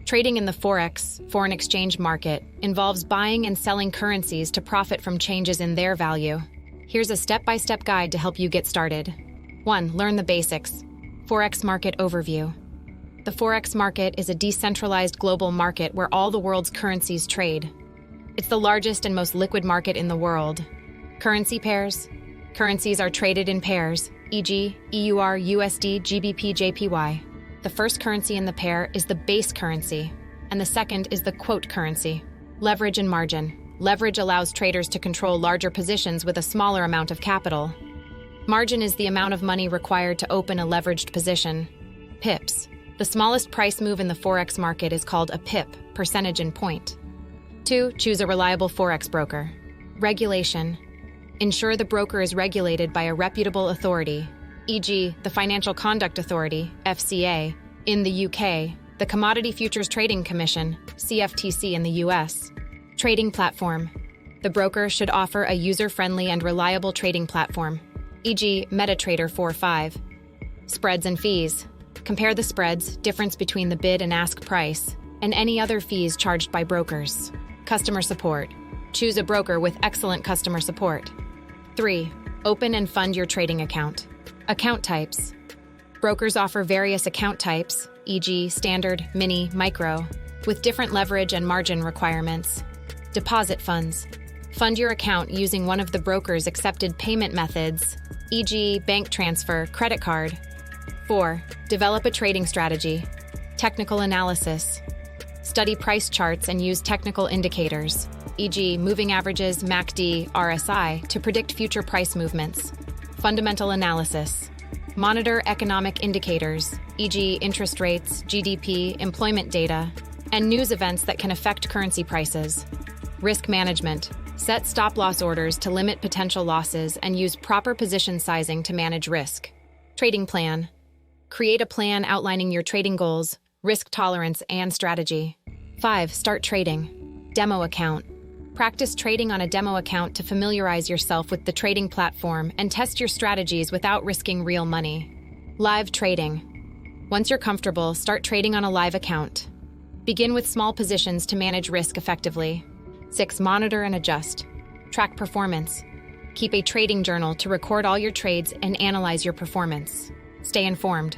Trading in the forex, foreign exchange market, involves buying and selling currencies to profit from changes in their value. Here's a step-by-step guide to help you get started. 1. Learn the basics. Forex market overview. The forex market is a decentralized global market where all the world's currencies trade. It's the largest and most liquid market in the world. Currency pairs. Currencies are traded in pairs, e.g., EUR, USD, GBP, JPY. The first currency in the pair is the base currency, and the second is the quote currency. Leverage and margin. Leverage allows traders to control larger positions with a smaller amount of capital. Margin is the amount of money required to open a leveraged position. Pips. The smallest price move in the forex market is called a pip, percentage in point. 2. Choose a reliable forex broker. Regulation. Ensure the broker is regulated by a reputable authority, e.g., the Financial Conduct Authority, FCA, in the UK, the Commodity Futures Trading Commission, CFTC in the US. Trading platform. The broker should offer a user-friendly and reliable trading platform, e.g., MetaTrader 4.5. Spreads and fees. Compare the spreads, difference between the bid and ask price, and any other fees charged by brokers. Customer support. Choose a broker with excellent customer support. 3. Open and fund your trading account. Account types. Brokers offer various account types, e.g., standard, mini, micro, with different leverage and margin requirements. Deposit funds. Fund your account using one of the broker's accepted payment methods, e.g., bank transfer, credit card. 4. Develop a trading strategy. Technical analysis. Study price charts and use technical indicators, e.g., moving averages, MACD, RSI, to predict future price movements. Fundamental analysis. Monitor economic indicators, e.g., interest rates, GDP, employment data, and news events that can affect currency prices. Risk management. Set stop-loss orders to limit potential losses and use proper position sizing to manage risk. Trading plan. Create a plan outlining your trading goals, risk tolerance, and strategy. 5. Start trading. Demo account. Practice trading on a demo account to familiarize yourself with the trading platform and test your strategies without risking real money. Live trading. Once you're comfortable, start trading on a live account. Begin with small positions to manage risk effectively. 6. Monitor and adjust. Track performance. Keep a trading journal to record all your trades and analyze your performance. Stay informed.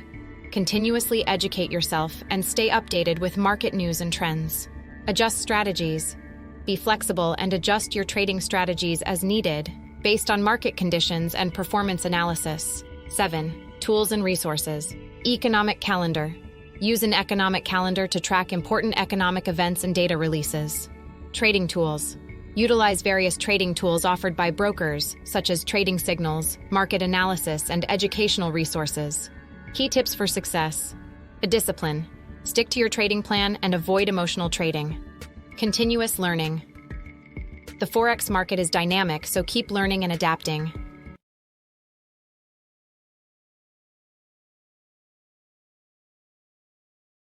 Continuously educate yourself and stay updated with market news and trends. Adjust strategies. Be flexible and adjust your trading strategies as needed, based on market conditions and performance analysis. 7. Tools and resources. Economic calendar. Use an economic calendar to track important economic events and data releases. Trading tools. Utilize various trading tools offered by brokers, such as trading signals, market analysis, and educational resources. Key tips for success. A discipline. Stick to your trading plan and avoid emotional trading. Continuous learning. The forex market is dynamic, so keep learning and adapting.